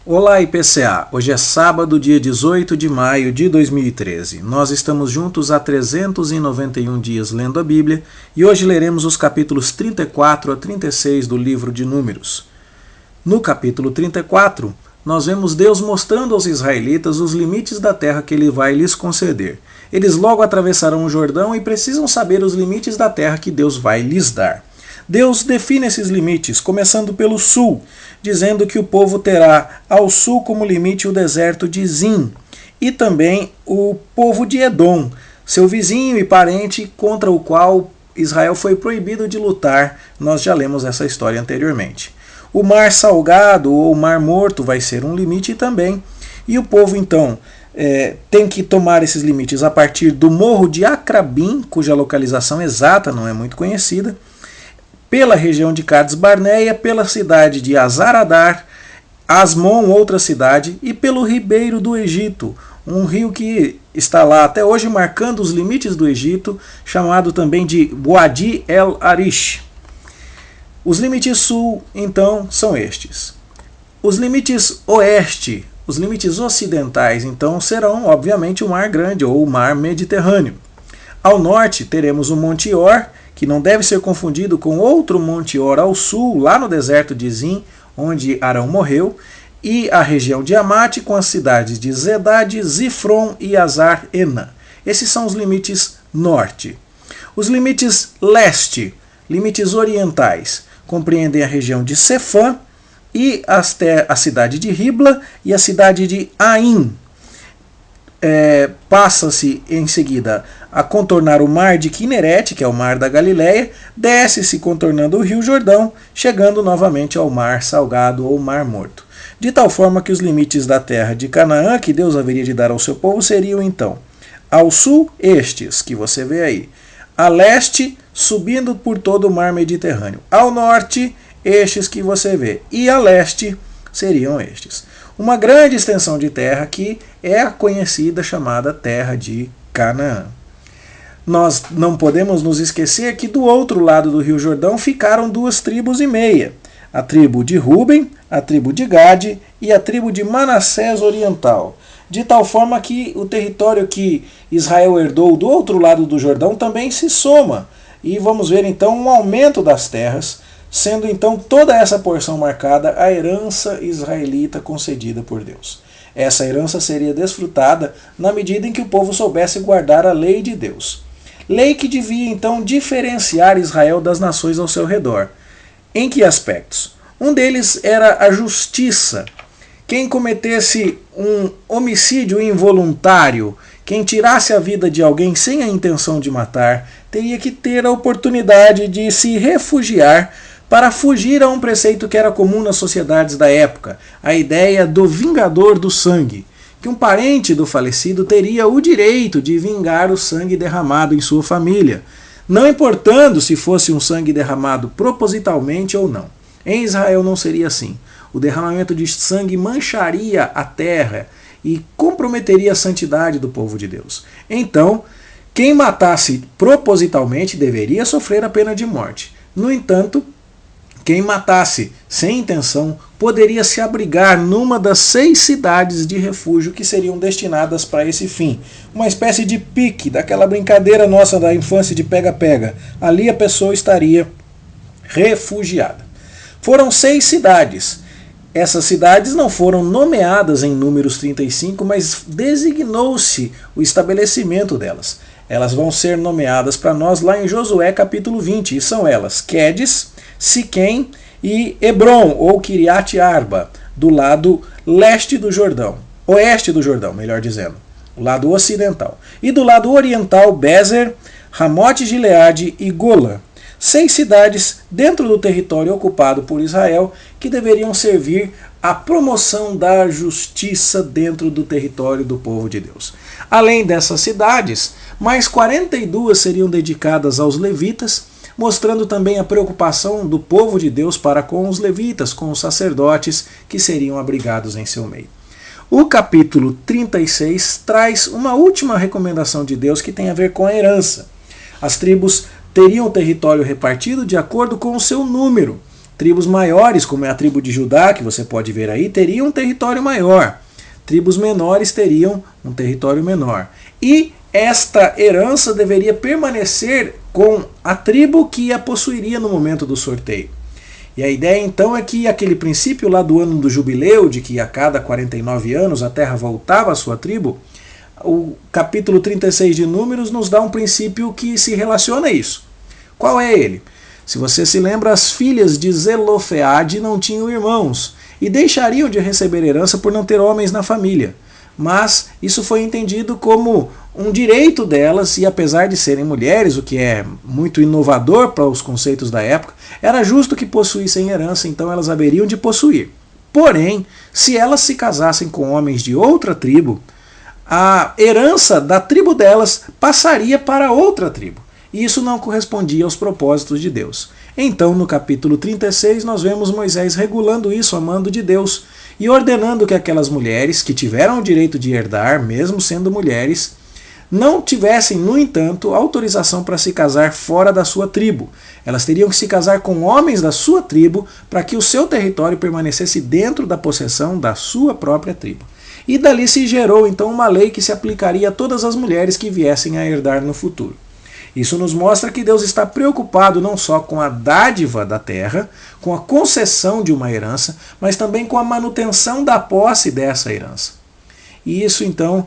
Olá IPCA, hoje é sábado, dia 18 de maio de 2013. Nós estamos juntos há 391 dias lendo a Bíblia e hoje leremos os capítulos 34 a 36 do livro de Números. No capítulo 34, nós vemos Deus mostrando aos israelitas os limites da terra que ele vai lhes conceder. Eles logo atravessarão o Jordão e precisam saber os limites da terra que Deus vai lhes dar. Deus define esses limites, começando pelo sul, dizendo que o povo terá ao sul como limite o deserto de Zin, e também o povo de Edom, seu vizinho e parente contra o qual Israel foi proibido de lutar. Nós já lemos essa história anteriormente. O mar salgado ou mar morto vai ser um limite também, e o povo então tem que tomar esses limites a partir do morro de Acrabim, cuja localização exata não é muito conhecida, pela região de Cades Barneia, pela cidade de Azaradar, Asmon, outra cidade, e pelo ribeiro do Egito, um rio que está lá até hoje marcando os limites do Egito, chamado também de Wadi El Arish. Os limites sul, então, são estes. Os limites oeste, os limites ocidentais, então, serão, obviamente, o Mar Grande ou o Mar Mediterrâneo. Ao norte, teremos o Monte Or, que não deve ser confundido com outro Monte Or ao sul, lá no deserto de Zin, onde Arão morreu, e a região de Amate com as cidades de Zedad, Zifron e Azar-Ena. Esses são os limites norte. Os limites leste, limites orientais, compreendem a região de Sefã e a cidade de Ribla e a cidade de Ain. Passa-se em seguida a contornar o mar de Quinerete, que é o mar da Galileia, desce-se contornando o rio Jordão, chegando novamente ao mar salgado ou mar morto. De tal forma que os limites da terra de Canaã, que Deus haveria de dar ao seu povo, seriam então, ao sul, estes, que você vê aí, a leste, subindo por todo o mar Mediterrâneo, ao norte, estes que você vê, e a leste seriam estes. Uma grande extensão de terra que é a conhecida chamada terra de Canaã. Nós não podemos nos esquecer que do outro lado do rio Jordão ficaram 2 tribos e meia, a tribo de Ruben, a tribo de Gade e a tribo de Manassés Oriental, de tal forma que o território que Israel herdou do outro lado do Jordão também se soma, e vamos ver então um aumento das terras, sendo então toda essa porção marcada a herança israelita concedida por Deus. Essa herança seria desfrutada na medida em que o povo soubesse guardar a lei de Deus. Lei que devia então diferenciar Israel das nações ao seu redor. Em que aspectos? Um deles era a justiça. Quem cometesse um homicídio involuntário, quem tirasse a vida de alguém sem a intenção de matar, teria que ter a oportunidade de se refugiar para fugir a um preceito que era comum nas sociedades da época, a ideia do vingador do sangue, que um parente do falecido teria o direito de vingar o sangue derramado em sua família, não importando se fosse um sangue derramado propositalmente ou não. Em Israel não seria assim. O derramamento de sangue mancharia a terra e comprometeria a santidade do povo de Deus. Então, quem matasse propositalmente deveria sofrer a pena de morte. No entanto, quem matasse sem intenção poderia se abrigar numa das 6 cidades de refúgio que seriam destinadas para esse fim. Uma espécie de pique, daquela brincadeira nossa da infância de pega-pega. Ali a pessoa estaria refugiada. Foram 6 cidades. Essas cidades não foram nomeadas em Números 35, mas designou-se o estabelecimento delas. Elas vão ser nomeadas para nós lá em Josué capítulo 20, e são elas Quedes, Siquém e Hebron, ou Kiriat Arba, do lado leste do Jordão, oeste do Jordão, melhor dizendo, o lado ocidental. E do lado oriental, Bezer, Ramote Gileade e Golã. 6 cidades dentro do território ocupado por Israel que deveriam servir à promoção da justiça dentro do território do povo de Deus. Além dessas cidades, mais 42 seriam dedicadas aos levitas, mostrando também a preocupação do povo de Deus para com os levitas, com os sacerdotes que seriam abrigados em seu meio. O capítulo 36 traz uma última recomendação de Deus que tem a ver com a herança. As tribos teriam o território repartido de acordo com o seu número. Tribos maiores, como é a tribo de Judá, que você pode ver aí, teriam um território maior. Tribos menores teriam um território menor. E esta herança deveria permanecer com a tribo que a possuiria no momento do sorteio. E a ideia então é que aquele princípio lá do ano do jubileu, de que a cada 49 anos a terra voltava à sua tribo, o capítulo 36 de Números nos dá um princípio que se relaciona a isso. Qual é ele? Se você se lembra, as filhas de Zelofeade não tinham irmãos e deixariam de receber herança por não ter homens na família. Mas isso foi entendido como um direito delas, e apesar de serem mulheres, o que é muito inovador para os conceitos da época, era justo que possuíssem herança, então elas haveriam de possuir. Porém, se elas se casassem com homens de outra tribo, a herança da tribo delas passaria para outra tribo. E isso não correspondia aos propósitos de Deus. Então, no capítulo 36, nós vemos Moisés regulando isso a mando de Deus e ordenando que aquelas mulheres que tiveram o direito de herdar, mesmo sendo mulheres, não tivessem, no entanto, autorização para se casar fora da sua tribo. Elas teriam que se casar com homens da sua tribo para que o seu território permanecesse dentro da possessão da sua própria tribo. E dali se gerou então uma lei que se aplicaria a todas as mulheres que viessem a herdar no futuro. Isso nos mostra que Deus está preocupado não só com a dádiva da terra, com a concessão de uma herança, mas também com a manutenção da posse dessa herança. E isso então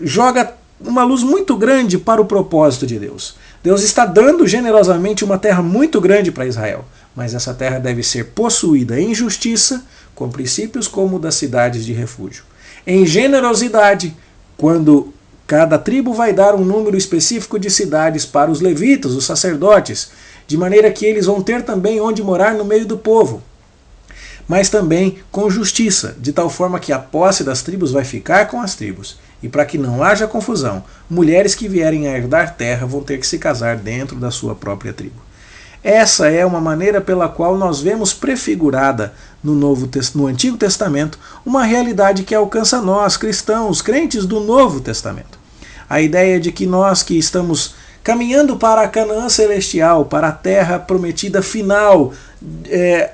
joga uma luz muito grande para o propósito de Deus. Deus está dando generosamente uma terra muito grande para Israel, mas essa terra deve ser possuída em justiça, com princípios como o das cidades de refúgio. Em generosidade, quando cada tribo vai dar um número específico de cidades para os levitas, os sacerdotes, de maneira que eles vão ter também onde morar no meio do povo. Mas também com justiça, de tal forma que a posse das tribos vai ficar com as tribos. E para que não haja confusão, mulheres que vierem a herdar terra vão ter que se casar dentro da sua própria tribo. Essa é uma maneira pela qual nós vemos prefigurada no Antigo Testamento uma realidade que alcança nós, cristãos, crentes do Novo Testamento. A ideia de que nós que estamos caminhando para a Canaã celestial, para a terra prometida final,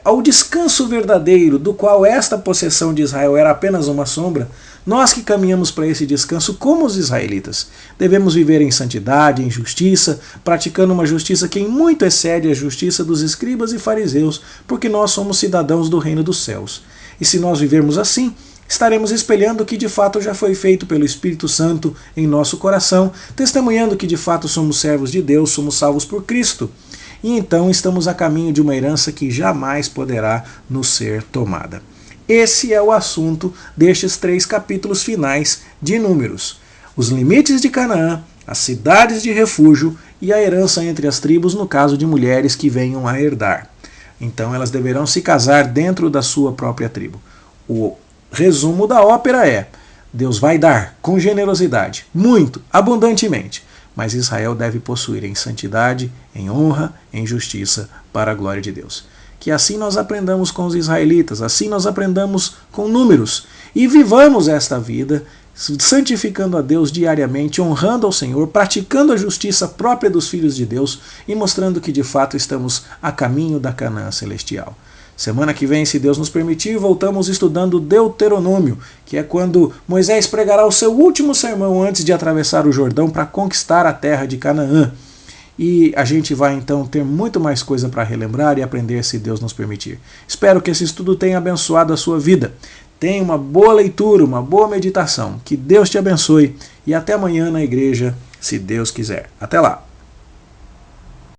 ao descanso verdadeiro, do qual esta possessão de Israel era apenas uma sombra, nós que caminhamos para esse descanso como os israelitas, devemos viver em santidade, em justiça, praticando uma justiça que em muito excede a justiça dos escribas e fariseus, porque nós somos cidadãos do reino dos céus. E se nós vivermos assim, estaremos espelhando o que de fato já foi feito pelo Espírito Santo em nosso coração, testemunhando que de fato somos servos de Deus, somos salvos por Cristo. E então estamos a caminho de uma herança que jamais poderá nos ser tomada. Esse é o assunto destes 3 capítulos finais de Números. Os limites de Canaã, as cidades de refúgio e a herança entre as tribos no caso de mulheres que venham a herdar. Então elas deverão se casar dentro da sua própria tribo. O resumo da ópera é: Deus vai dar com generosidade, muito, abundantemente, mas Israel deve possuir em santidade, em honra, em justiça, para a glória de Deus. Que assim nós aprendamos com os israelitas, assim nós aprendamos com Números e vivamos esta vida santificando a Deus diariamente, honrando ao Senhor, praticando a justiça própria dos filhos de Deus e mostrando que de fato estamos a caminho da Canaã celestial. Semana que vem, se Deus nos permitir, voltamos estudando Deuteronômio, que é quando Moisés pregará o seu último sermão antes de atravessar o Jordão para conquistar a terra de Canaã. E a gente vai então ter muito mais coisa para relembrar e aprender se Deus nos permitir. Espero que esse estudo tenha abençoado a sua vida. Tenha uma boa leitura, uma boa meditação. Que Deus te abençoe e até amanhã na igreja, se Deus quiser. Até lá!